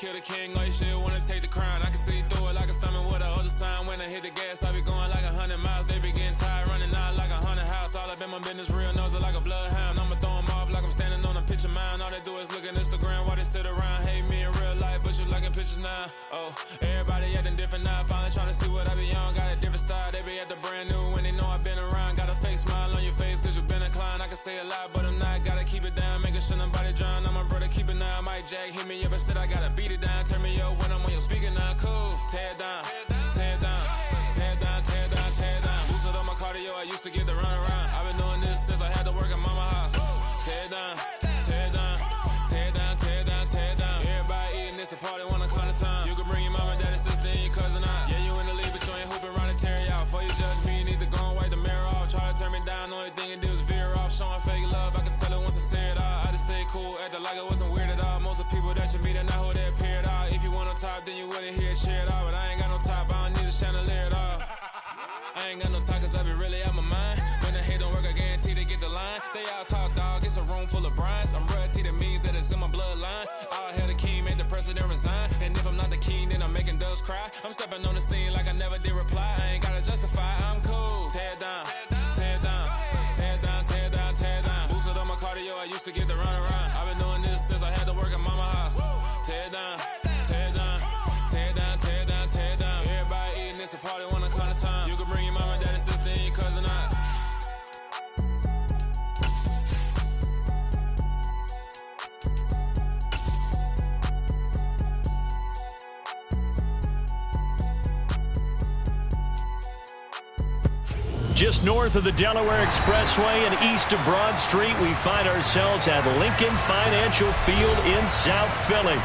kill the king, or you shit wanna take the crown. I can see through it like a stomach with a other sign. When I hit the gas, I be going like 100 miles. They be getting tired, running out like 100 house. All up in my business, real nose like a bloodhound. I'ma throw them off like I'm standing on a picture mound. All they do is look at Instagram while they sit around. Hate me in real life, but you liking pictures now. Oh, everybody acting different now. Finally trying to see what I be on. Got a different style, they be at the brand new when they know I've been around. Got a fake smile on your face cause you been inclined. I can say a lot, but I'm not. Gotta keep it down, making sure nobody drown. I'm my brother, keep it now. Mike Jack hit me up and said I gotta beat it down. Turn me up when I'm on your speaker now. Cool, tear it down, tear it down, tear it down, tear it down, tear it down. Boosted up my cardio, I used to get the run around. I've been doing this since I had to work at mama house. Tear it down, tear it down, tear it down, tear it down, tear it down. Everybody eating this a party, 1 o'clock of time. You can bring your mama, daddy, sister, and your cousin out. Yeah, you in the league, but you ain't hooping around and tear it out. Before you judge me, you need to go and wipe the mirror off. Try to turn me down, the only thing you do is veer off. Showing fake love, I can tell it once I say it all. I just stay cool, acting like it wasn't weird at all. Most of the people that you meet are not who they appear at all. If you want on top, then you wouldn't hear it cheer at all. But I ain't got no top, I don't need a chandelier at all. I ain't got no talk cause I be really out my mind. When the hate don't work, I guarantee they get the line. They all talk dog, it's a room full of brinds. I'm royalty, that means that it's in my bloodline. All hell the king, made the president resign. And if I'm not the king, then I'm making doves cry. I'm stepping on the scene like I never did reply. I ain't gotta justify, I'm cool. Tear it down, tear it down, tear it down, tear it down, tear it down. Boosted up my cardio, I used to get the run around. I've been doing this since I had to work at mama house. Tear it down, tear it down, tear it down, tear it down, tear it down. Everybody eating this a party, 1 o'clock of time. You can bring your mama, daddy, sister, and your cousin out. Just north of the Delaware Expressway and east of Broad Street, we find ourselves at Lincoln Financial Field in South Philly.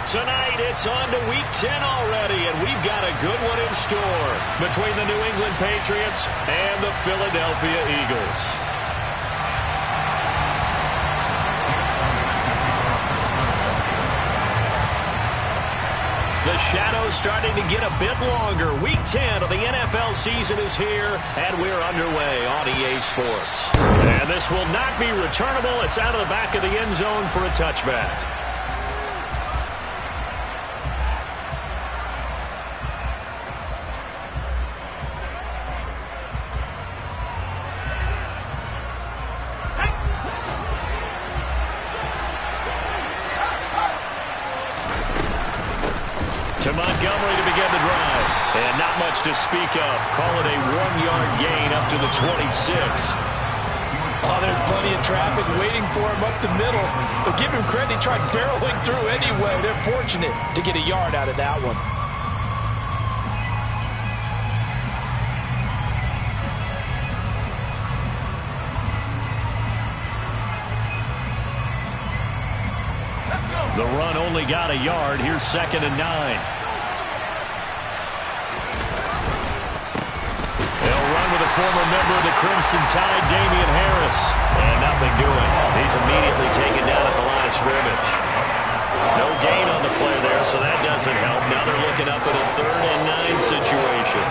Tonight, it's on to Week 10 already, and we've got a good one in store between the New England Patriots and the Philadelphia Eagles. The shadow's starting to get a bit longer. Week 10 of the NFL season is here, and we're underway on EA Sports. And this will not be returnable. It's out of the back of the end zone for a touchback. To Montgomery to begin the drive. And not much to speak of. Call it a 1-yard gain up to the 26. Oh, there's plenty of traffic waiting for him up the middle. But give him credit, he tried barreling through anyway. They're fortunate to get a yard out of that one. The run only got a yard. Here's 2nd and 9. They'll run with a former member of the Crimson Tide, Damian Harris. And nothing doing. He's immediately taken down at the line of scrimmage. No gain on the play there, so that doesn't help. Now they're looking up at a 3rd and 9 situation.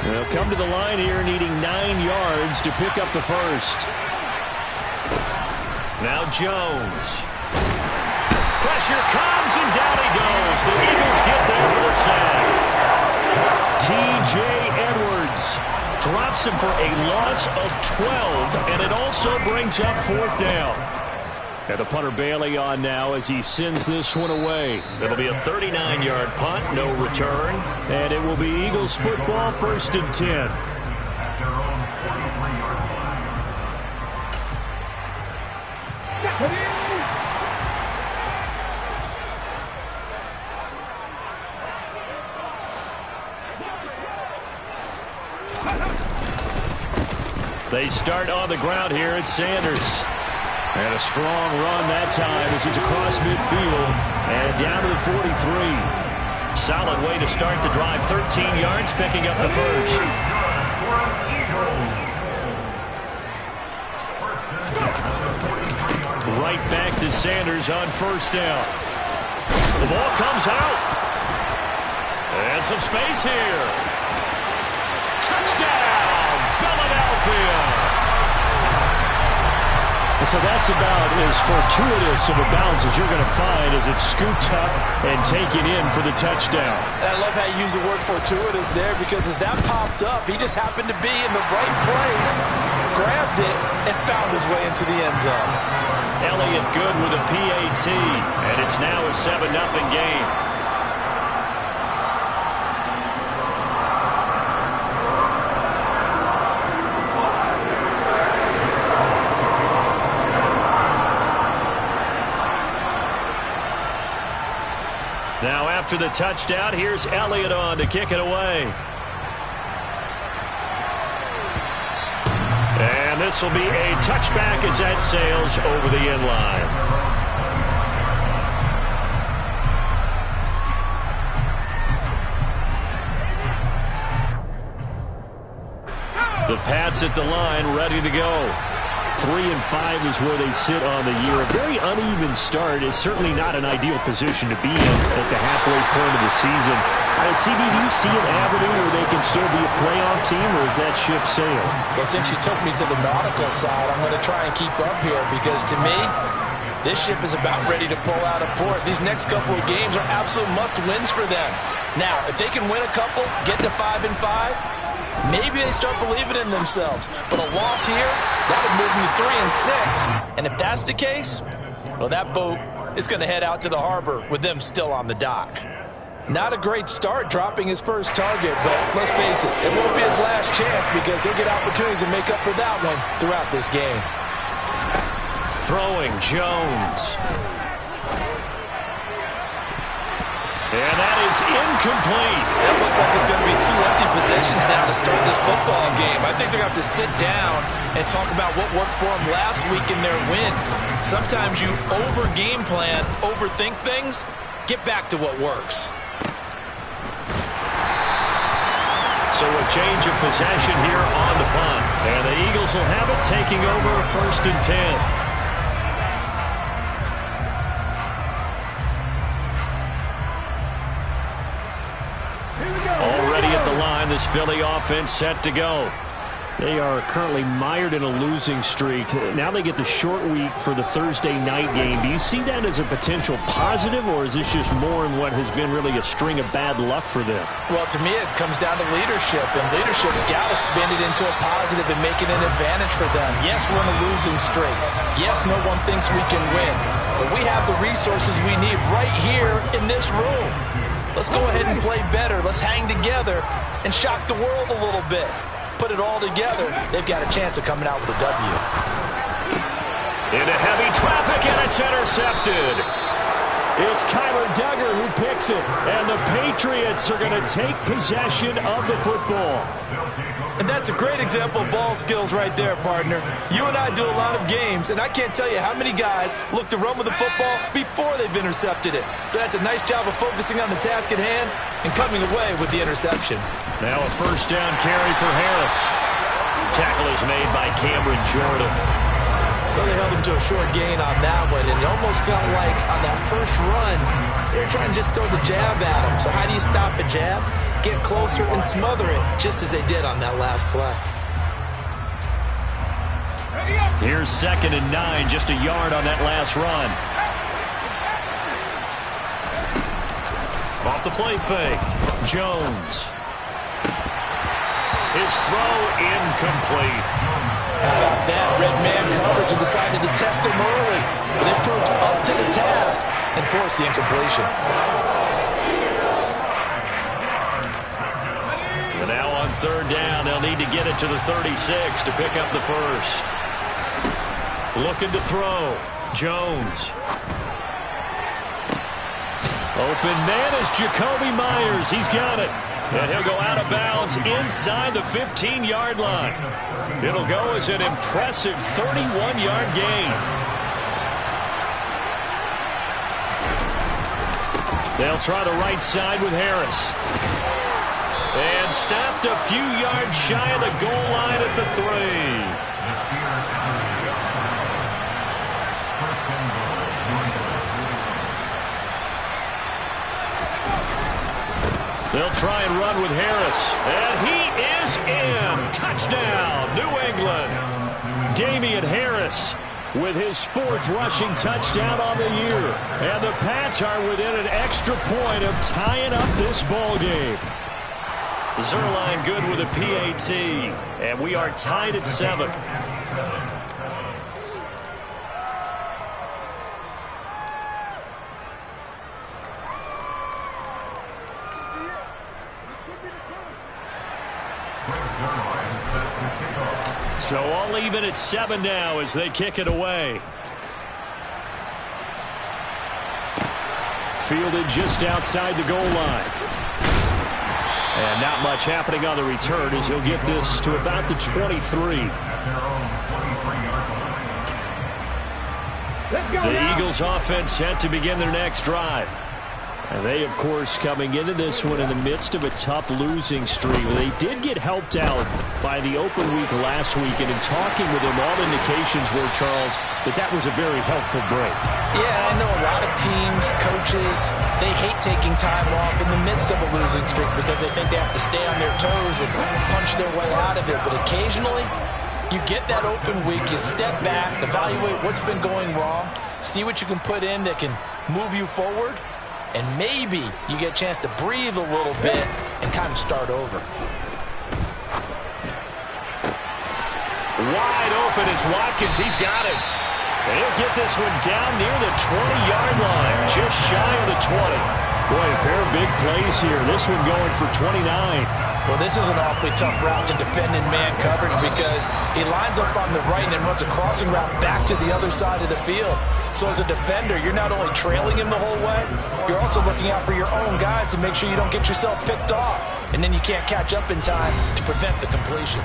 They'll come to the line here needing 9 yards to pick up the first. Now Jones. Pressure comes and down he goes. The Eagles get there for the sack. T.J. Edwards drops him for a loss of 12, and it also brings up 4th down. And the punter Bailey on now as he sends this one away. It'll be a 39-yard punt, no return. And it will be Eagles football, 1st and 10. They start on the ground here at Sanders. And a strong run that time as he's across midfield and down to the 43. Solid way to start the drive. 13 yards, picking up the first. Right back to Sanders on 1st down. The ball comes out. And some space here. Touchdown, Philadelphia. So that's about as fortuitous of a bounce as you're going to find as it's scooped up and taken in for the touchdown. And I love how you use the word fortuitous there, because as that popped up, he just happened to be in the right place, grabbed it, and found his way into the end zone. Elliott good with a PAT, and it's now a 7-0 game. Now after the touchdown, here's Elliott on to kick it away. And this will be a touchback as that sails over the end line. The Pats at the line, ready to go. 3-5 is where they sit on the year. A very uneven start is certainly not an ideal position to be in at the halfway point of the season. CB, do you see an avenue where they can still be a playoff team, or is that ship sailed? Well, since you took me to the nautical side, I'm going to try and keep up here, because to me, this ship is about ready to pull out of port. These next couple of games are absolute must-wins for them. Now, if they can win a couple, get to 5-5, maybe they start believing in themselves. But a loss here, that would move them to 3-6. And if that's the case, well, that boat is going to head out to the harbor with them still on the dock. Not a great start dropping his first target, but let's face it, it won't be his last chance, because he'll get opportunities to make up for that one throughout this game. Throwing Jones. And that is incomplete. That looks like it's going to be 2 empty possessions now to start this football game. I think they're going to have to sit down and talk about what worked for them last week in their win. Sometimes you over-game plan, overthink things. Get back to what works. So a change of possession here on the punt. And the Eagles will have it, taking over 1st and 10. Already at the line, this Philly offense set to go. They are currently mired in a losing streak. Now they get the short week for the Thursday night game. Do you see that as a potential positive, or is this just more in what has been really a string of bad luck for them? Well, to me, it comes down to leadership, and leadership's got to spin it into a positive and make it an advantage for them. Yes, we're in a losing streak. Yes, no one thinks we can win, but we have the resources we need right here in this room. Let's go ahead and play better. Let's hang together and shock the world a little bit. Put it all together, they've got a chance of coming out with a W. Into heavy traffic, and it's intercepted. It's Kyler Duggar who picks it, and the Patriots are going to take possession of the football. And that's a great example of ball skills right there, partner. You and I do a lot of games, and I can't tell you how many guys look to run with the football before they've intercepted it. So that's a nice job of focusing on the task at hand and coming away with the interception. Now a 1st down carry for Harris. Tackle is made by Cameron Jordan. Well, they held him to a short gain on that one, and it almost felt like on that first run, they were trying to just throw the jab at him. So how do you stop a jab? Get closer and smother it, just as they did on that last play. Here's 2nd and 9, just a yard on that last run. Off the play fake, Jones. His throw incomplete. How about that? Red man coverage and decided to test him early. But they proved up to the task and forced the incompletion. And now on 3rd down, they'll need to get it to the 36 to pick up the first. Looking to throw. Jones. Open man is Jacoby Myers. He's got it. And he'll go out of bounds inside the 15-yard line. It'll go as an impressive 31-yard gain. They'll try the right side with Harris. And stopped a few yards shy of the goal line at the 3. They'll try and run with Harris. And he is in. Touchdown, New England. Damian Harris with his 4th rushing touchdown on the year. And the Pats are within an extra point of tying up this ball game. Zerline good with a PAT, and we are tied at 7. So all even at 7 now as they kick it away. Fielded just outside the goal line. And not much happening on the return as he'll get this to about the 23. The Eagles offense set to begin their next drive. And they, of course, coming into this one in the midst of a tough losing streak. They did get helped out by the open week last week, and in talking with him, all indications were, Charles, that was a very helpful break. Yeah, I know a lot of teams, coaches, they hate taking time off in the midst of a losing streak because they think they have to stay on their toes and punch their way out of it. But occasionally, you get that open week, you step back, evaluate what's been going wrong, see what you can put in that can move you forward, and maybe you get a chance to breathe a little bit and kind of start over. Wide open is Watkins. He's got it. And he'll get this one down near the 20-yard line, just shy of the 20. Boy, a pair of big plays here. This one going for 29. Well, this is an awfully tough route to defend in man coverage because he lines up on the right and then runs a crossing route back to the other side of the field. So as a defender, you're not only trailing him the whole way, you're also looking out for your own guys to make sure you don't get yourself picked off. And then you can't catch up in time to prevent the completion.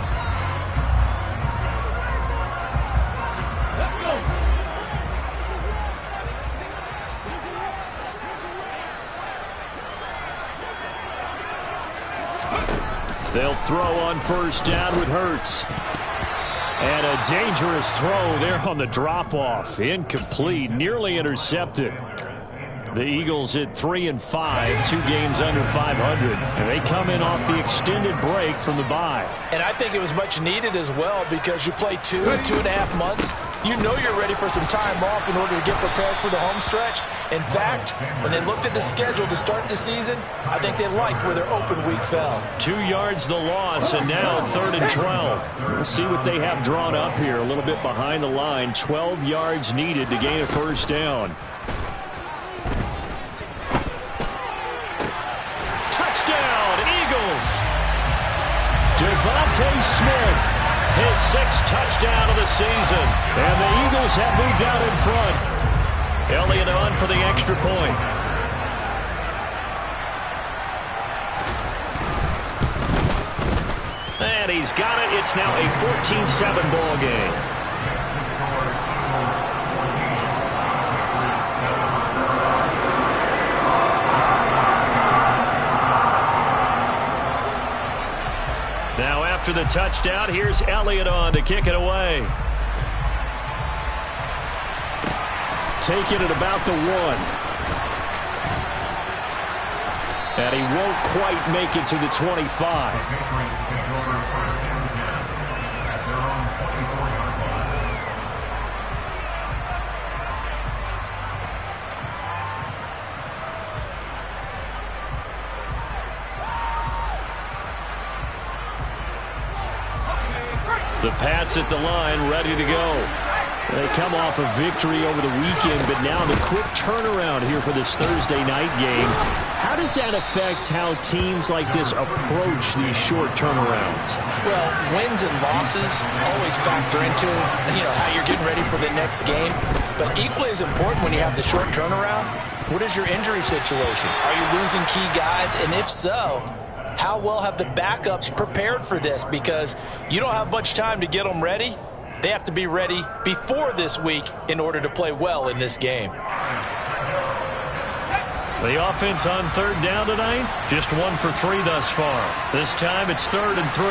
They'll throw on first down with Hurts. And a dangerous throw there on the drop-off. Incomplete, nearly intercepted. The Eagles at 3-5, 2 games under 500. And they come in off the extended break from the bye. And I think it was much needed as well because you play 2.5 months. You know you're ready for some time off in order to get prepared for the home stretch. In fact, when they looked at the schedule to start the season, I think they liked where their open week fell. 2 yards the loss, and now 3rd and 12. We'll see what they have drawn up here. A little bit behind the line. 12 yards needed to gain a first down. Touchdown, Eagles! Devontae Smith, his 6th touchdown of the season. And the Eagles have moved out in front. Elliott on for the extra point. And he's got it. It's now a 14-7 ball game. Now after the touchdown, here's Elliott on to kick it away. Take it at about the 1. And he won't quite make it to the 25. The Pats at the line, ready to go. They come off a victory over the weekend, but now the quick turnaround here for this Thursday night game. How does that affect how teams like this approach these short turnarounds? Well, wins and losses always factor into, how you're getting ready for the next game. But equally as important when you have the short turnaround, what is your injury situation? Are you losing key guys? And if so, how well have the backups prepared for this? Because you don't have much time to get them ready. They have to be ready before this week in order to play well in this game. The offense on 3rd down tonight, just 1 for 3 thus far. This time it's 3rd and 3.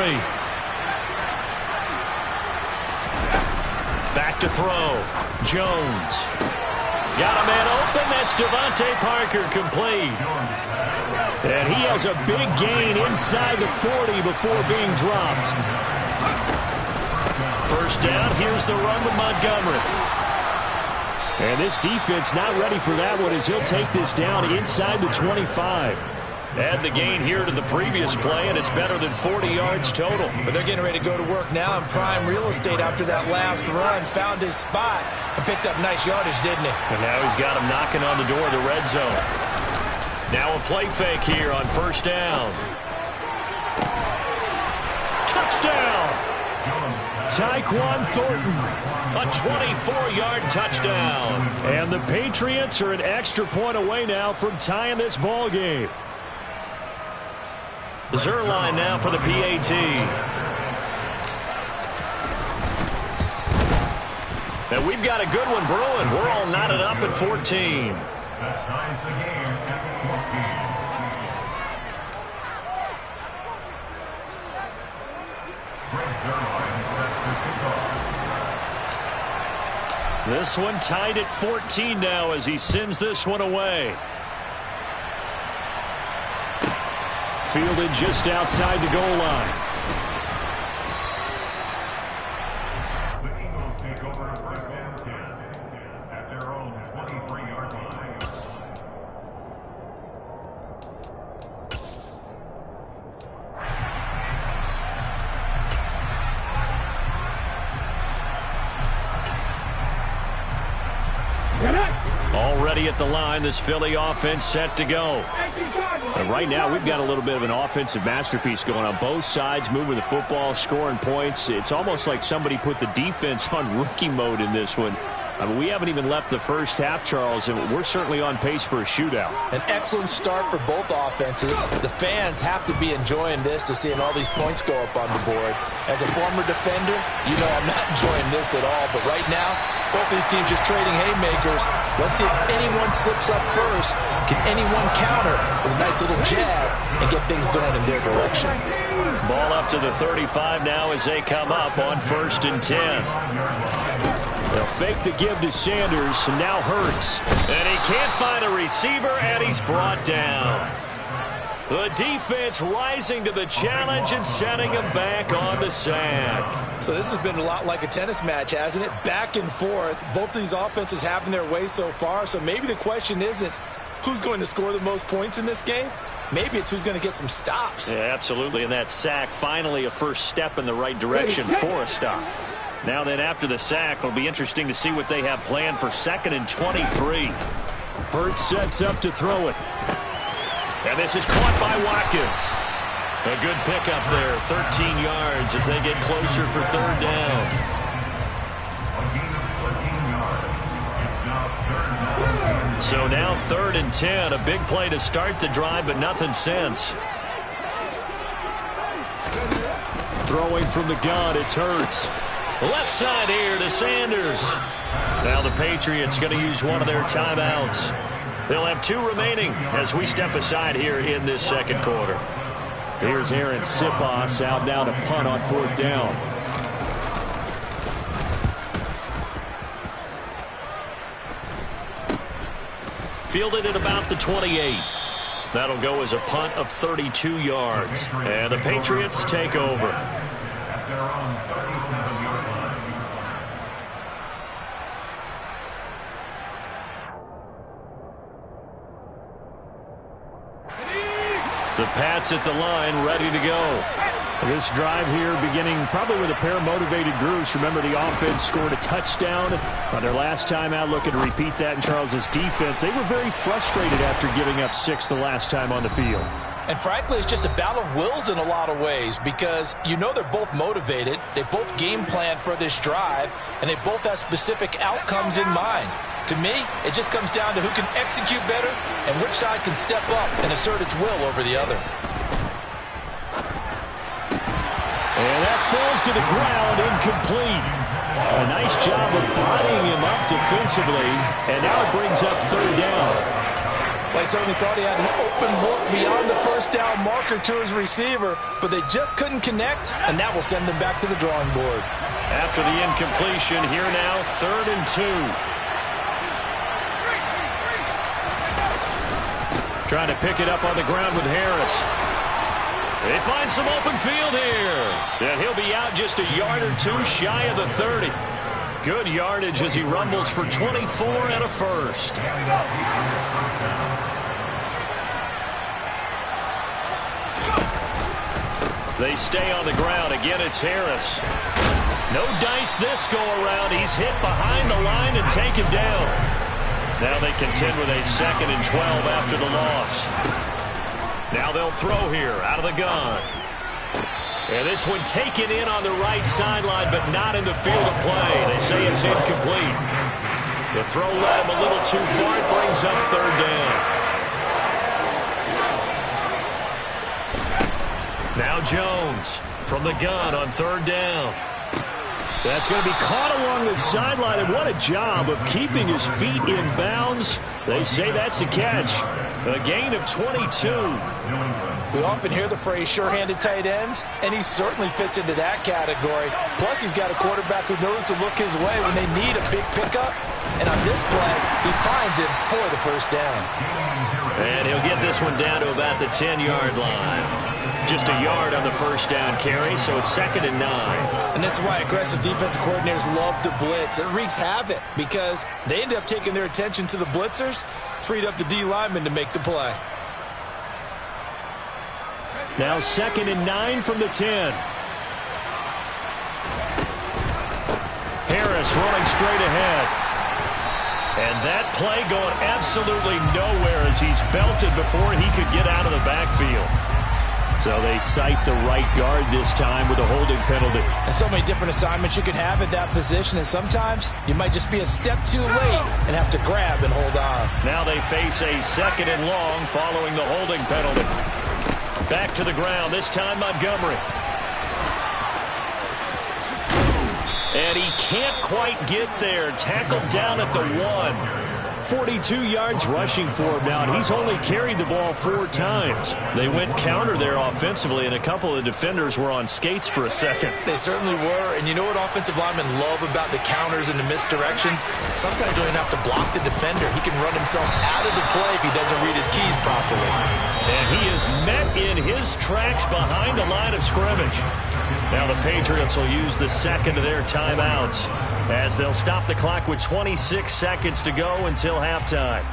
Back to throw. Jones. Got a man open. That's Devontae Parker, complete. And he has a big gain inside the 40 before being dropped. First down, here's the run with Montgomery. And this defense not ready for that one as he'll take this down inside the 25. Add the gain here to the previous play, and it's better than 40 yards total. But they're getting ready to go to work now in prime real estate after that last run. Found his spot and picked up nice yardage, didn't he? And now he's got him knocking on the door of the red zone. Now a play fake here on first down. Touchdown! Tyquan Thornton, a 24-yard touchdown. And the Patriots are an extra point away now from tying this ball game. Zerline now for the PAT. And we've got a good one brewing. We're all knotted up at 14. That ties the game at 14. This one tied at 14 now as he sends this one away. Fielded just outside the goal line. The Eagles take over a first and 10 at their own 23-yard line. Already at the line, this Philly offense set to go. And right now, we've got a little bit of an offensive masterpiece going on both sides, moving the football, scoring points. It's almost like somebody put the defense on rookie mode in this one. I mean, we haven't even left the first half, Charles, and we're certainly on pace for a shootout. An excellent start for both offenses. The fans have to be enjoying this to seeing all these points go up on the board. As a former defender, you know I'm not enjoying this at all. But right now, both these teams just trading haymakers. Let's see if anyone slips up first. Can anyone counter with a nice little jab and get things going in their direction? Ball up to the 35 now as they come up on 1st and 10. They'll fake the give to Sanders, and now Hurts. And he can't find a receiver, and he's brought down. The defense rising to the challenge and setting him back on the sack. So this has been a lot like a tennis match, hasn't it? Back and forth. Both of these offenses having their way so far. So maybe the question isn't who's going to score the most points in this game. Maybe it's who's going to get some stops. Yeah, absolutely. And that sack, finally a first step in the right direction for a stop. Now then, after the sack, it'll be interesting to see what they have planned for 2nd and 23. Hurts sets up to throw it. And this is caught by Watkins. A good pickup there, 13 yards as they get closer for 3rd down. A gain of 14 yards. It's now 3rd down. So now 3rd and 10. A big play to start the drive, but nothing since. Throwing from the gun, it's Hurts. Left side here to Sanders. Now the Patriots going to use one of their timeouts. They'll have 2 remaining as we step aside here in this 2nd quarter. Here's Aaron Sipos out now to punt on 4th down. Fielded at about the 28. That'll go as a punt of 32 yards. And the Patriots take over. At their own 37-yard line. The Pats at the line, ready to go. This drive here beginning probably with a pair of motivated groups. Remember, the offense scored a touchdown on their last time out, looking to repeat that in Charles's defense. They were very frustrated after giving up 6 the last time on the field. And frankly, it's just a battle of wills in a lot of ways because you know they're both motivated. They both game planned for this drive, and they both have specific outcomes in mind. To me, it just comes down to who can execute better and which side can step up and assert its will over the other. And that falls to the ground, incomplete. A nice job of bodying him up defensively, and now it brings up 3rd down. They certainly thought he had an open look beyond the first down marker to his receiver, but they just couldn't connect, and that will send them back to the drawing board. After the incompletion, here now, 3rd and 2. Trying to pick it up on the ground with Harris. They find some open field here. And he'll be out just a yard or 2 shy of the 30. Good yardage as he rumbles for 24 and a first. They stay on the ground. Again, it's Harris. No dice this go-around. He's hit behind the line and taken down. Now they contend with a 2nd and 12 after the loss. Now they'll throw here out of the gun. And this one taken in on the right sideline, but not in the field of play. They say it's incomplete. The throw led him a little too far. It brings up 3rd down. Now Jones from the gun on 3rd down. That's going to be caught along the sideline, and what a job of keeping his feet in bounds. They say that's a catch. A gain of 22. We often hear the phrase sure-handed tight ends, and he certainly fits into that category. Plus, he's got a quarterback who knows to look his way when they need a big pickup. And on this play, he finds it for the 1st down. And he'll get this one down to about the 10-yard line. Just a yard on the 1st down carry, so it's 2nd and 9. And this is why aggressive defensive coordinators love to blitz. It wreaks havoc because they end up taking their attention to the blitzers, freed up the D lineman to make the play. Now 2nd and 9 from the 10. Harris running straight ahead. And that play going absolutely nowhere as he's belted before he could get out of the backfield. So they cite the right guard this time with a holding penalty. And so many different assignments you can have at that position, and sometimes you might just be a step too late and have to grab and hold on. Now they face a 2nd and long following the holding penalty. Back to the ground, this time Montgomery. And he can't quite get there. Tackled down at the 1. 42 yards rushing for him now, and he's only carried the ball 4 times. They went counter there offensively, and a couple of defenders were on skates for a second. They certainly were, and you know what offensive linemen love about the counters and the misdirections? Sometimes you don't even have to block the defender. He can run himself out of the play if he doesn't read his keys properly. And he is met in his tracks behind the line of scrimmage. Now the Patriots will use the 2nd of their timeouts as they'll stop the clock with 26 seconds to go until halftime.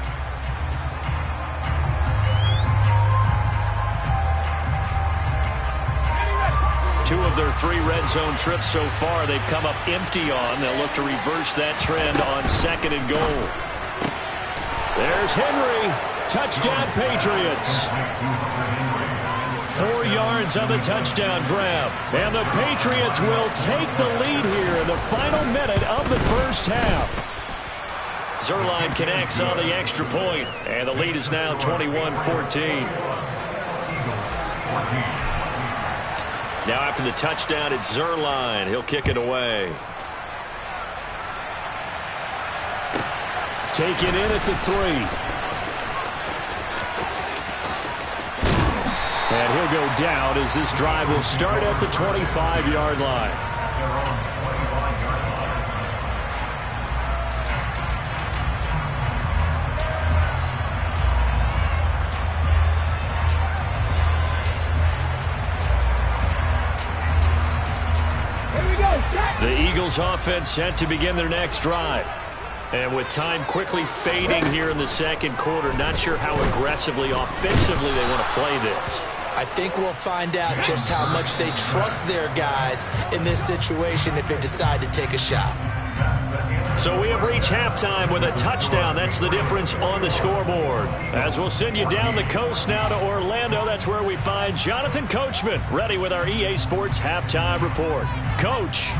Two of their 3 red zone trips so far they've come up empty on. They'll look to reverse that trend on 2nd and goal. There's Henry. Touchdown Patriots. 4 yards on the touchdown grab. And the Patriots will take the lead here in the final minute of the 1st half. Zerline connects on the extra point, and the lead is now 21-14. Now after the touchdown, it's Zerline. He'll kick it away. Taken in at the 3. And he'll go down as this drive will start at the 25-yard line. The Eagles offense set to begin their next drive. And with time quickly fading here in the 2nd quarter, not sure how aggressively, offensively they want to play this. I think we'll find out just how much they trust their guys in this situation if they decide to take a shot. So we have reached halftime with a touchdown. That's the difference on the scoreboard. As we'll send you down the coast now to Orlando, that's where we find Jonathan Coachman, ready with our EA Sports Halftime Report. Coach.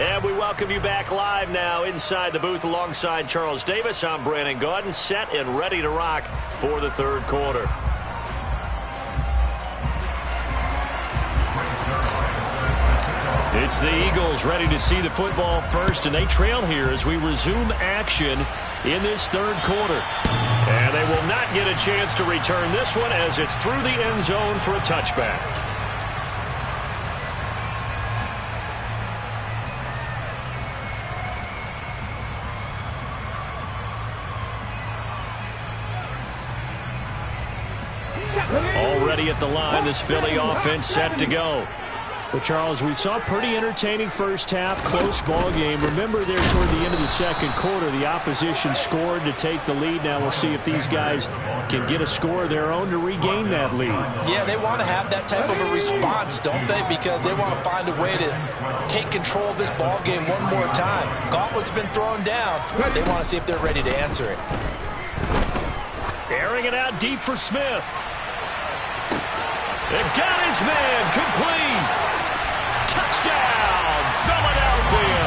And we welcome you back live now inside the booth alongside Charles Davis. I'm Brandon Gaudin, set and ready to rock for the 3rd quarter. It's the Eagles ready to see the football first, and they trail here as we resume action in this third quarter. And they will not get a chance to return this one as it's through the end zone for a touchback. Already at the line, this Philly offense set to go. Well, Charles, we saw a pretty entertaining first half, close ball game. Remember there toward the end of the second quarter, the opposition scored to take the lead. Now we'll see if these guys can get a score of their own to regain that lead. Yeah, they want to have that type of a response, don't they? Because they want to find a way to take control of this ball game one more time. Gauntlet's been thrown down. They want to see if they're ready to answer it. Airing it out deep for Smith. It got his man complete. Touchdown, Philadelphia.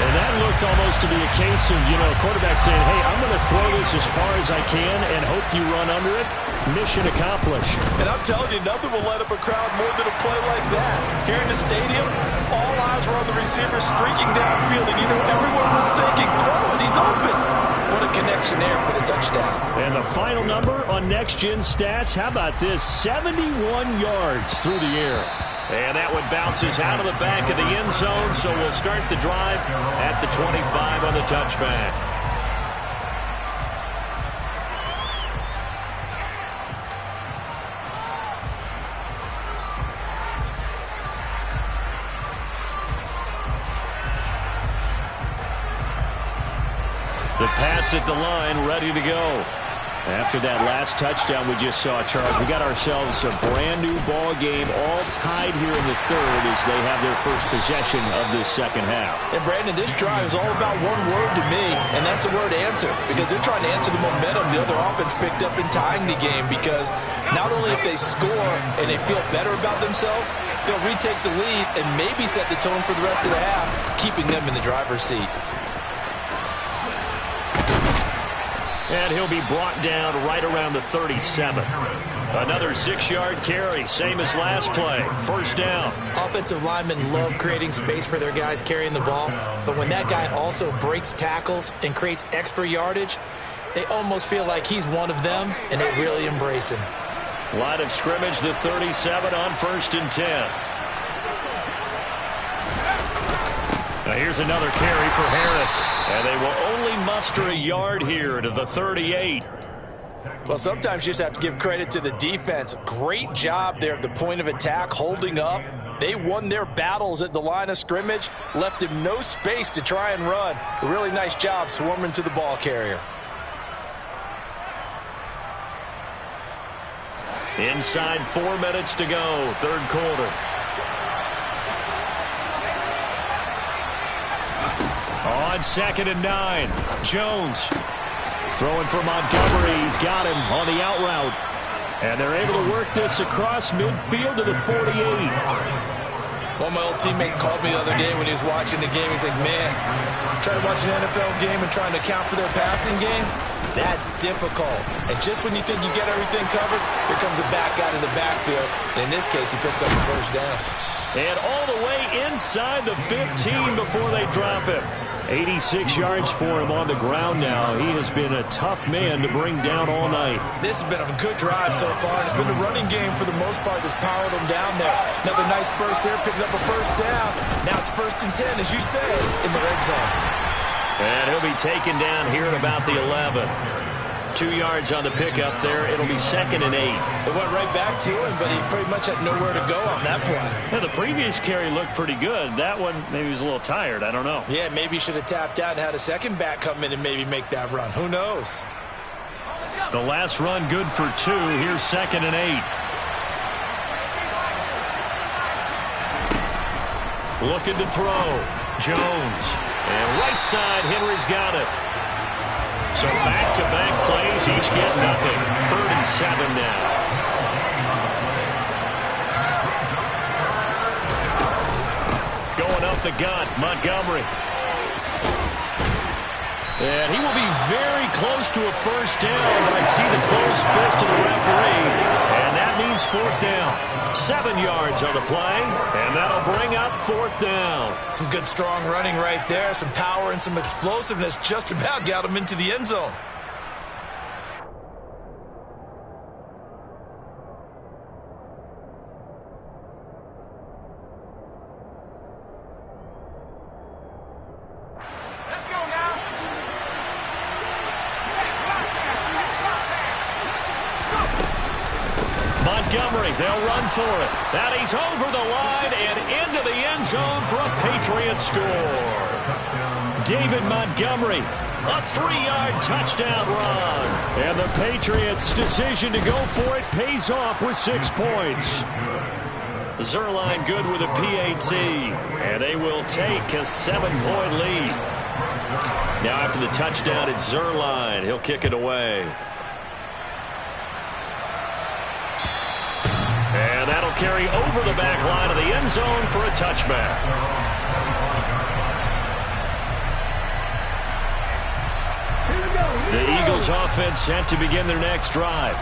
And that looked almost to be a case of, a quarterback saying, hey, I'm going to throw this as far as I can and hope you run under it. Mission accomplished. And I'm telling you, nothing will light up a crowd more than a play like that. Here in the stadium, all eyes were on the receiver streaking downfield, and everyone was thinking, throw it, he's open. What a connection there for the touchdown. And the final number on Next Gen Stats, how about this? 71 yards through the air. And that one bounces out of the back of the end zone, so we'll start the drive at the 25 on the touchback. The Pats at the line, ready to go. After that last touchdown we just saw, Charles, we got ourselves a brand-new ball game, all tied here in the third as they have their first possession of this second half. And, Brandon, this drive is all about one word to me, and that's the word answer, because they're trying to answer the momentum the other offense picked up in tying the game, because not only if they score and they feel better about themselves, they'll retake the lead and maybe set the tone for the rest of the half, keeping them in the driver's seat. And he'll be brought down right around the 37. Another 6-yard carry, same as last play. First down. Offensive linemen love creating space for their guys carrying the ball, but when that guy also breaks tackles and creates extra yardage, they almost feel like he's one of them, and they really embrace him. Line of scrimmage, the 37 on 1st and 10. Now here's another carry for Harris, and they will only muster a yard here to the 38. Well, sometimes you just have to give credit to the defense. Great job there at the point of attack, holding up. They won their battles at the line of scrimmage, left him no space to try and run. A really nice job swarming to the ball carrier. Inside 4 minutes to go, third quarter. On 2nd and 9, Jones throwing for Montgomery. He's got him on the out route. And they're able to work this across midfield to the 48. One of my old teammates called me the other day when he was watching the game. He's like, man, trying to watch an NFL game and trying to account for their passing game, that's difficult. And just when you think you get everything covered, here comes a back out of the backfield. And in this case, he picks up the first down. And all the way inside the 15 before they drop him. 86 yards for him on the ground now. He has been a tough man to bring down all night. This has been a good drive so far. It's been the running game for the most part that's powered him down there. Another nice burst there, picking up a first down. Now it's 1st and 10, as you said, in the red zone. And he'll be taken down here at about the 11. 2 yards on the pickup there. It'll be 2nd and 8. It went right back to him, but he pretty much had nowhere to go on that play. Yeah, the previous carry looked pretty good. That one, maybe he was a little tired. I don't know. Yeah, maybe he should have tapped out and had a second back come in and maybe make that run. Who knows? The last run good for 2. Here's 2nd and 8. Looking to throw. Jones. And right side, Henry's got it. So back-to-back plays, each get nothing. 3rd and 7 now. Going up the gut, Montgomery. And he will be very close to a first down, but I see the closed fist of the referee. And that means fourth down. 7 yards on the play, and that'll bring up fourth down. Some good, strong running right there. Some power and some explosiveness just about got him into the end zone. Montgomery, they'll run for it. And he's over the line and into the end zone for a Patriot score. David Montgomery, a 3-yard touchdown run. And the Patriots' decision to go for it pays off with 6 points. Zerline good with a PAT. And they will take a 7-point lead. Now after the touchdown, it's Zerline. He'll kick it away. And that'll carry over the back line of the end zone for a touchback. The Eagles offense set to begin their next drive.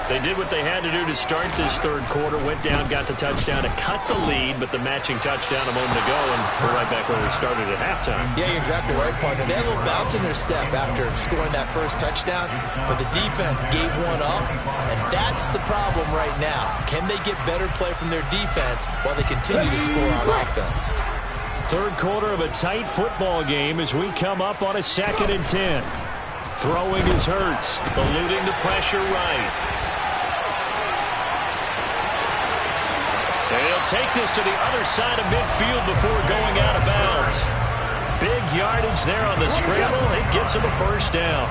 They did what they had to do to start this third quarter, went down, got the touchdown to cut the lead, but the matching touchdown a moment ago, and we're right back where we started at halftime. Yeah, you're exactly right, partner. They had a little bounce in their step after scoring that first touchdown, but the defense gave one up, and that's the problem right now. Can they get better play from their defense while they continue to score on offense? Third quarter of a tight football game as we come up on a 2nd and 10. Throwing is Hurts, eluding the pressure right. They'll take this to the other side of midfield before going out of bounds. Big yardage there on the scramble. It gets him a first down.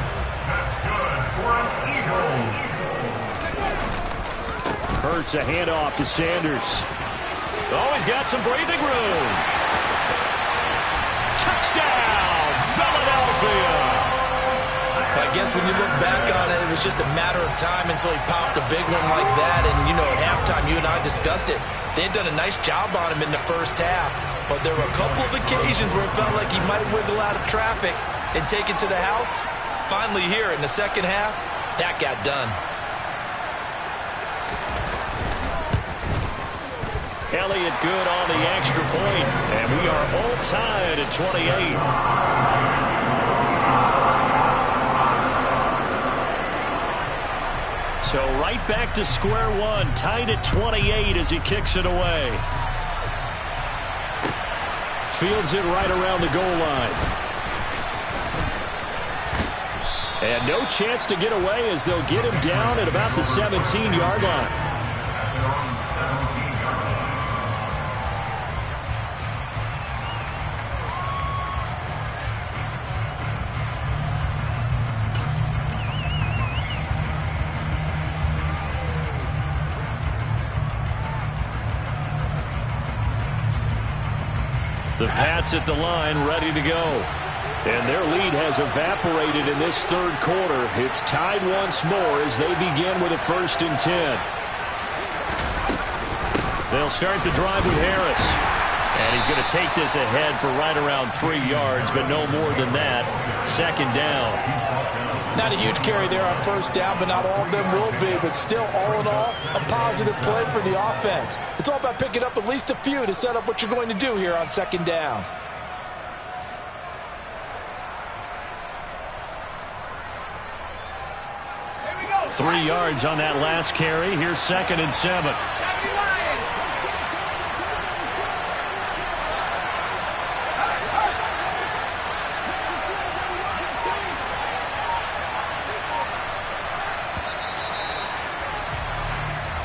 Hurts a handoff to Sanders. Oh, he's got some breathing room. Touchdown, Philadelphia. I guess when you look back on it, it was just a matter of time until he popped a big one like that. And, you know, at halftime, you and I discussed it. They had done a nice job on him in the first half. But there were a couple of occasions where it felt like he might wiggle out of traffic and take it to the house. Finally here in the second half, that got done. Elliott good on the extra point. And we are all tied at 28. So right back to square one, tied at 28 as he kicks it away. Fields it right around the goal line. And no chance to get away as they'll get him down at about the 17-yard line. The Pats at the line, ready to go. And their lead has evaporated in this third quarter. It's tied once more as they begin with a 1st and 10. They'll start the drive with Harris. And he's going to take this ahead for right around 3 yards, but no more than that. 2nd down. Not a huge carry there on 1st down, but not all of them will be. But still, all in all, a positive play for the offense. It's all about picking up at least a few to set up what you're going to do here on 2nd down. Here we go. 3 yards on that last carry. Here's 2nd and 7.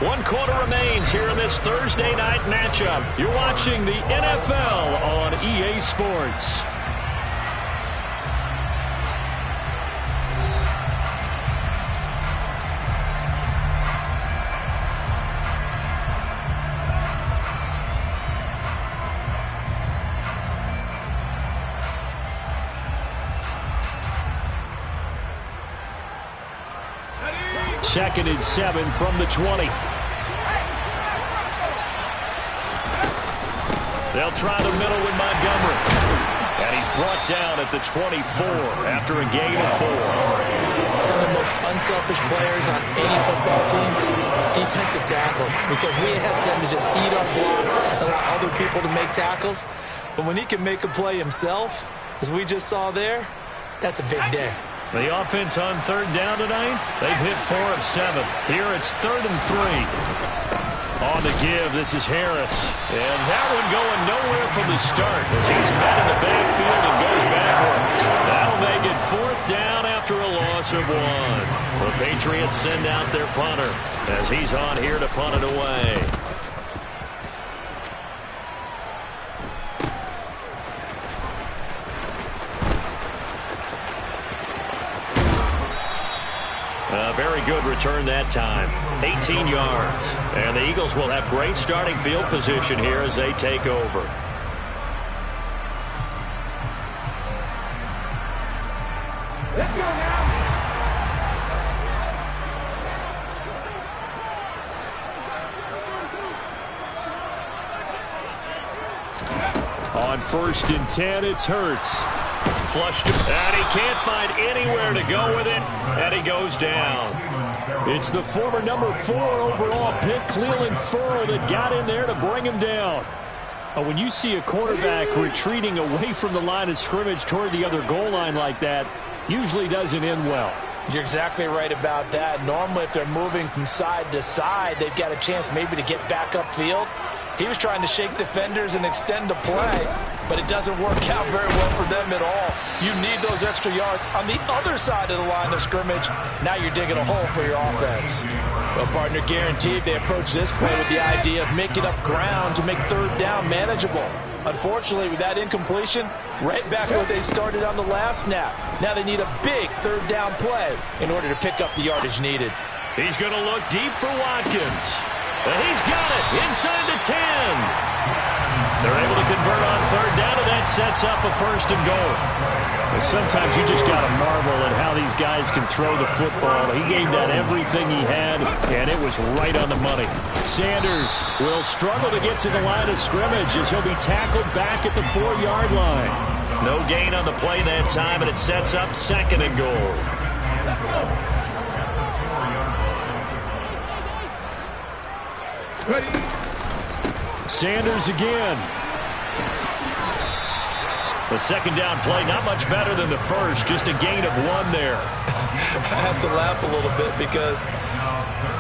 One quarter remains here in this Thursday night matchup. You're watching the NFL on EA Sports. Second and 7 from the 20. They'll try the middle with Montgomery. And he's brought down at the 24 after a gain of 4. Some of the most unselfish players on any football team, defensive tackles, because we ask them to just eat our blocks and allow other people to make tackles. But when he can make a play himself, as we just saw there, that's a big day. The offense on 3rd down tonight, they've hit 4 of 7. Here it's 3rd and 3. On the give, this is Harris. And that one going nowhere from the start as he's met in the backfield and goes backwards. That'll make it 4th down after a loss of 1. The Patriots send out their punter as he's on here to punt it away. A very good return that time. 18 yards. And the Eagles will have great starting field position here as they take over. Let's go now. On 1st and 10, it's Hurts. Flushed, and he can't find anywhere to go with it, and he goes down. It's the former number 4 overall pick, Cleveland Ferrell, that got in there to bring him down. When you see a quarterback retreating away from the line of scrimmage toward the other goal line like that, usually doesn't end well. You're exactly right about that. Normally, if they're moving from side to side, they've got a chance maybe to get back upfield. He was trying to shake defenders and extend the play, but it doesn't work out very well for them at all. You need those extra yards on the other side of the line of scrimmage. Now you're digging a hole for your offense. Well, partner, guaranteed they approach this play with the idea of making up ground to make 3rd down manageable. Unfortunately, with that incompletion, right back where they started on the last snap. Now they need a big 3rd down play in order to pick up the yardage needed. He's going to look deep for Watkins. And he's got it inside the 10. They're able to convert on 3rd down, and that sets up a 1st and goal. And sometimes you just got to marvel at how these guys can throw the football. He gave that everything he had, and it was right on the money. Sanders will struggle to get to the line of scrimmage as he'll be tackled back at the 4-yard line. No gain on the play that time, and it sets up 2nd and goal. Sanders again. The 2nd down play, not much better than the first, just a gain of 1 there. I have to laugh a little bit because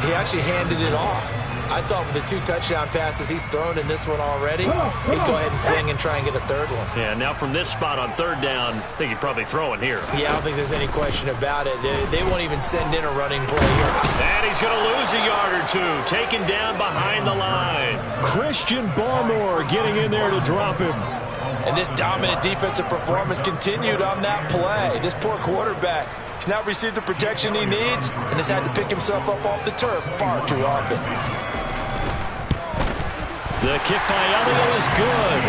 he actually handed it off. I thought with the 2 touchdown passes he's thrown in this one already, he'd go ahead and fling and try and get a 3rd one. Yeah, now from this spot on 3rd down, I think he'd probably throw it here. Yeah, I don't think there's any question about it. They won't even send in a running play here. And he's going to lose a yard or 2, taken down behind the line. Christian Barmore getting in there to drop him. And this dominant defensive performance continued on that play. This poor quarterback, he's not received the protection he needs and has had to pick himself up off the turf far too often. The kick by Elliott is good.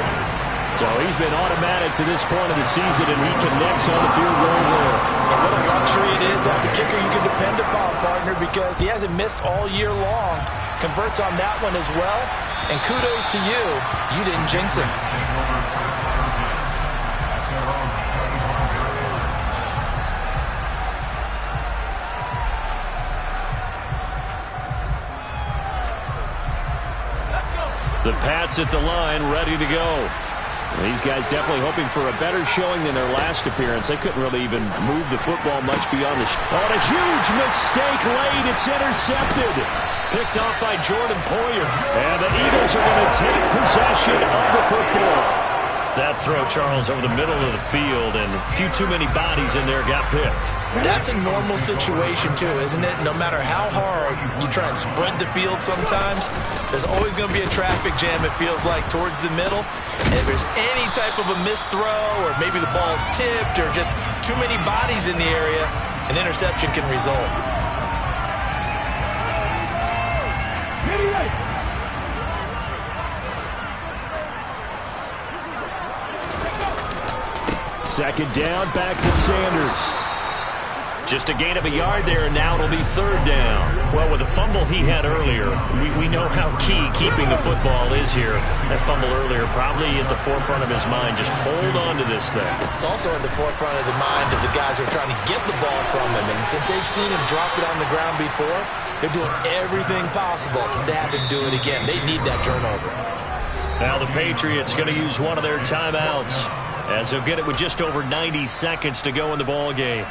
So he's been automatic to this point of the season, and he connects on the field goal there. And what a luxury it is to have a kicker you can depend upon, partner, because he hasn't missed all year long. Converts on that one as well. And kudos to you. You didn't jinx him. The Pats at the line, ready to go. These guys definitely hoping for a better showing than their last appearance. They couldn't really even move the football much beyond the... Oh, a huge mistake late. It's intercepted. Picked off by Jordan Poyer. And the Eagles are going to take possession of the football. That throw, Charles, over the middle of the field, and a few too many bodies in there got picked. That's a normal situation, too, isn't it? No matter how hard you try and spread the field sometimes, there's always going to be a traffic jam, it feels like, towards the middle. And if there's any type of a missed throw, or maybe the ball's tipped, or just too many bodies in the area, an interception can result. Second down, back to Sanders. Just a gain of a yard there, and now it'll be third down. Well, with the fumble he had earlier, we know how key keeping the football is here. That fumble earlier probably at the forefront of his mind. Just hold on to this thing. It's also at the forefront of the mind of the guys who are trying to get the ball from him. And since they've seen him drop it on the ground before, they're doing everything possible to have him do it again. They need that turnover. Now the Patriots going to use one of their timeouts, as they'll get it with just over 90 seconds to go in the ball game.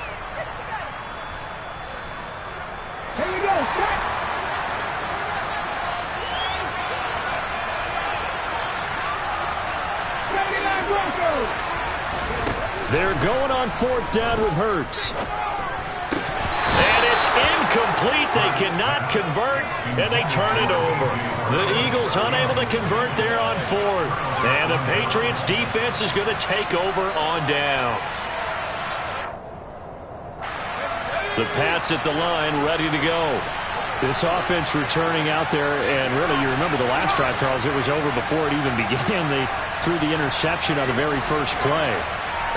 Here we go. Set. They're going on fourth down with Hurts. And it's incomplete. They cannot convert, and they turn it over. The Eagles unable to convert there on fourth. And the Patriots defense is going to take over on downs. The Pats at the line, ready to go. This offense returning out there, and really, you remember the last drive, Charles, it was over before it even began. They threw the interception on the very first play.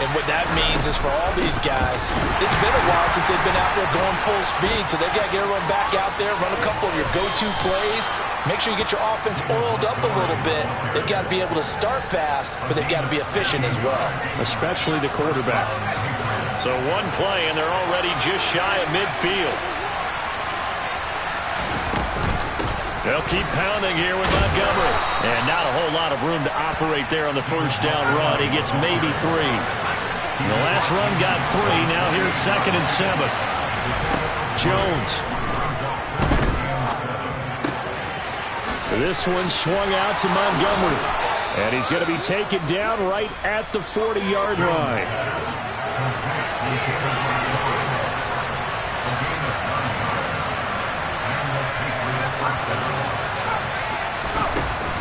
And what that means is for all these guys, it's been a while since they've been out there going full speed, so they've got to get everyone back out there, run a couple of your go-to plays, make sure you get your offense oiled up a little bit. They've got to be able to start fast, but they've got to be efficient as well. Especially the quarterback. So one play, and they're already just shy of midfield. They'll keep pounding here with Montgomery. And not a whole lot of room to operate there on the first down run. He gets maybe 3. The last run got 3. Now here's 2nd and 7. Jones. This one swung out to Montgomery. And he's going to be taken down right at the 40-yard line.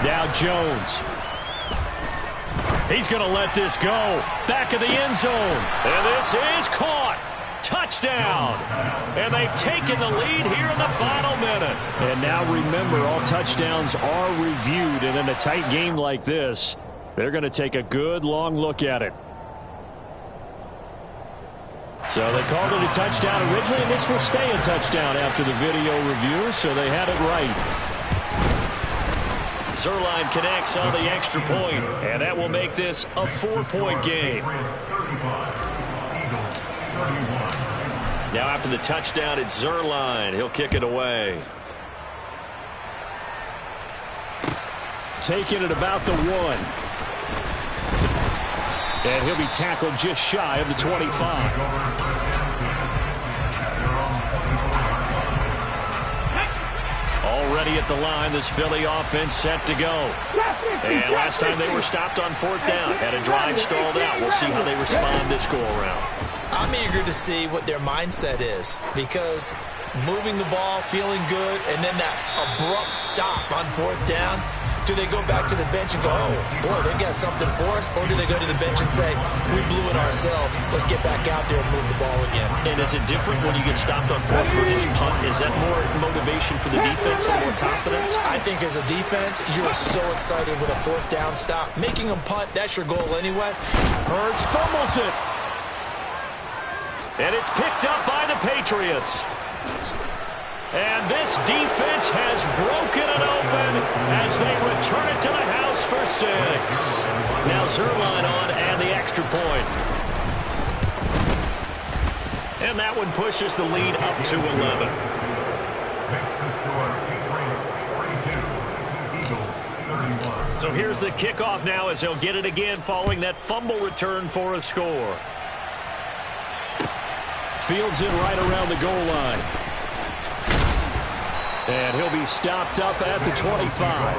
Now Jones. He's going to let this go. Back of the end zone. And this is caught. Touchdown. And they've taken the lead here in the final minute. And now remember, all touchdowns are reviewed. And in a tight game like this, they're going to take a good long look at it. So they called it a touchdown originally, and this will stay a touchdown after the video review, so they had it right. Zerline connects on the extra point, and that will make this a 4-point game. Now after the touchdown, it's Zerline. He'll kick it away. Taking it about the 1. And he'll be tackled just shy of the 25. Already at the line, this Philly offense set to go. And last time they were stopped on fourth down, had a drive stalled out. We'll see how they respond this go-around. I'm eager to see what their mindset is, because moving the ball, feeling good, and then that abrupt stop on fourth down, do they go back to the bench and go, oh, boy, they've got something for us? Or do they go to the bench and say, we blew it ourselves, let's get back out there and move the ball again? And is it different when you get stopped on fourth versus punt? Is that more motivation for the defense and more confidence? I think as a defense, you are so excited with a fourth down stop. Making them punt, that's your goal anyway. Hurts fumbles it. And it's picked up by the Patriots. And this defense has broken it open as they return it to the house for 6. Now Zerline on and the extra point. And that one pushes the lead up to 11. So here's the kickoff now as they'll get it again following that fumble return for a score. Fields it right around the goal line. And he'll be stopped up at the 25.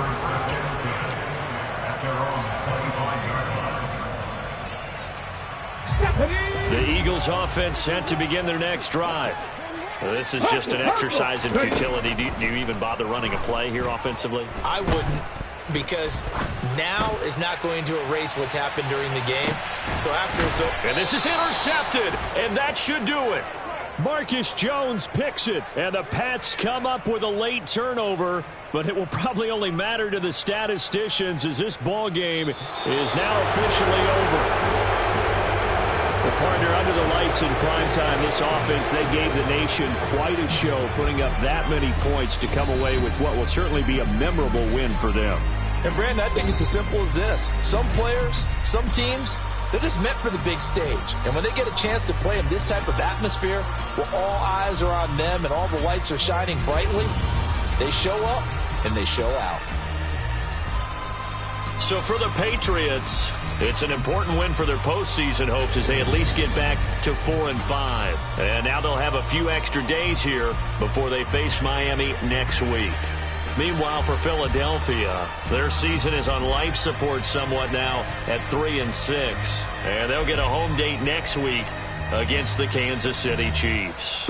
The Eagles offense sent to begin their next drive. Well, this is just an exercise in futility. Do you even bother running a play here offensively? I wouldn't, because now is not going to erase what's happened during the game. So after it's over. And this is intercepted, and that should do it. Marcus Jones picks it, and the Pats come up with a late turnover, but it will probably only matter to the statisticians as this ball game is now officially over. The Partner, under the lights in prime time, this offense, they gave the nation quite a show, putting up that many points to come away with what will certainly be a memorable win for them. And, Brandon, I think it's as simple as this. Some players, some teams, they're just meant for the big stage. And when they get a chance to play in this type of atmosphere, where all eyes are on them and all the lights are shining brightly, they show up and they show out. So for the Patriots, it's an important win for their postseason hopes as they at least get back to 4-5. And now they'll have a few extra days here before they face Miami next week. Meanwhile, for Philadelphia, their season is on life support somewhat now at 3-6. And they'll get a home date next week against the Kansas City Chiefs.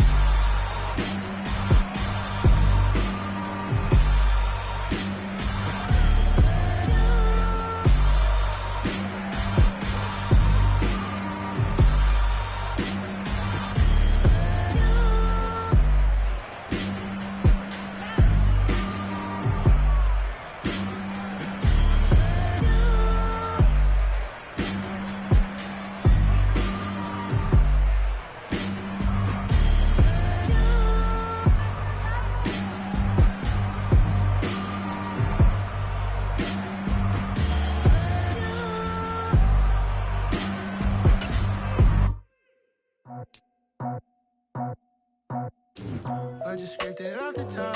I just scraped it off the top,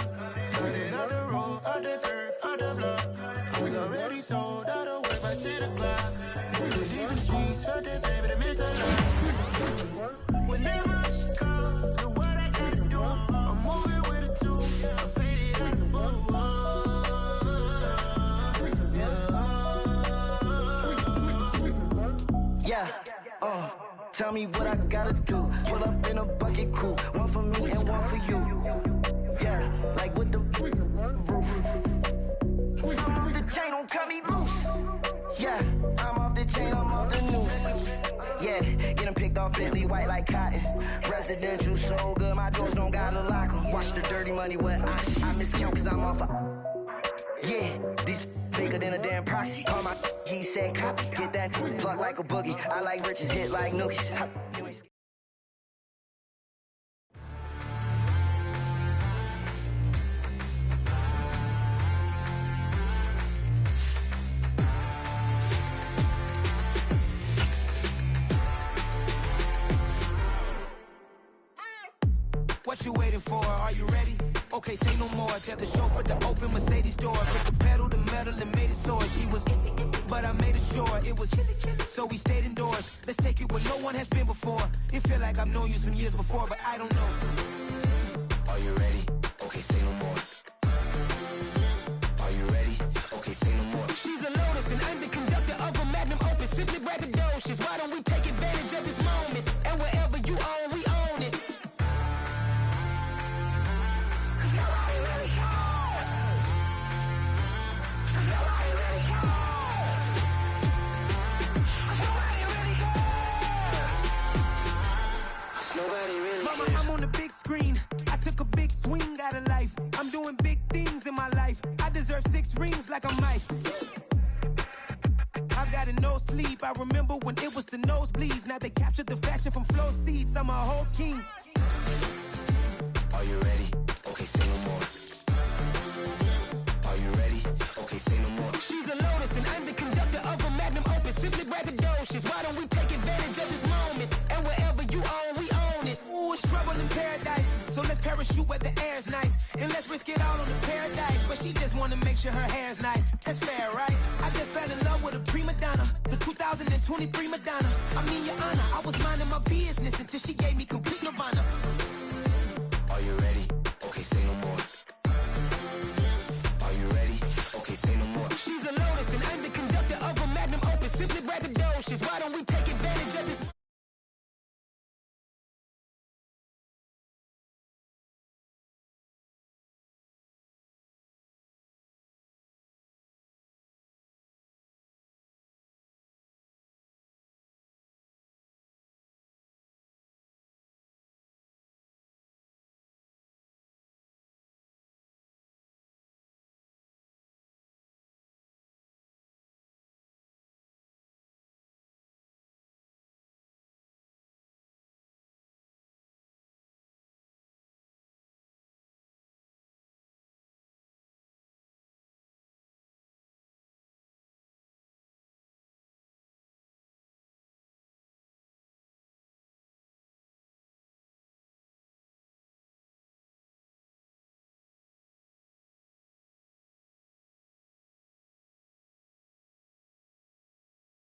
cut it off the road, off the turf, off the block. I was already sold out of work by 10 o'clock. Was deep in the streets, felt that baby, the mental lock. Whenever she calls, know what I gotta do. I'm moving with a two, I'm painted like a fool. Yeah, tell me what I gotta do. Pull up in a bucket crew, one for me and one for you. Yeah, like with the roof. I'm off the chain, don't cut me loose. Yeah, I'm off the chain, I'm off the noose. Yeah, getting picked off Bentley, white like cotton. Residential so good, my doors don't gotta lock 'em. Watch the dirty money with I miscount cause I'm off a. Yeah, these bigger than a damn proxy. Call my he said copy, get that plug like a boogie. I like riches, hit like nookies. What you waiting for? Are you ready? Okay, say no more. Tell the chauffeur to open Mercedes door. Put the pedal to metal and made it soar. She was, but I made it sure it was. So we stayed indoors. Let's take it where no one has been before. It feel like I've known you some years before, but I don't know. Are you ready? Okay, say no more. Are you ready? Okay, say no more. She's a Lotus and I'm the conductor of a Magnum Opus. Simply braggadocious. Why don't we take advantage of this moment? And wherever you own, we own it. Mama, I'm on the big screen. I took a big swing out of life. I'm doing big things in my life. I deserve 6 rings like I'm Mike. I've got no sleep. I remember when it was the nosebleeds. Now they captured the fashion from flow seats. I'm a whole king. Are you ready? Okay, say no more. Are you ready? Okay, say no more. She's a Lotus and I'm the conductor of a Magnum Opus. Simply braggadocious. Why don't we take advantage of this moment? And wherever you own, we own it. Ooh, it's trouble in paradise. So let's parachute where the air's nice. And let's risk it all on the paradise. But she just wanna make sure her hair's nice. That's fair, right? I just fell in love with a prima donna. The 2023 Madonna. I mean, your honor, I was minding my business until she gave me complete nirvana. Are you ready?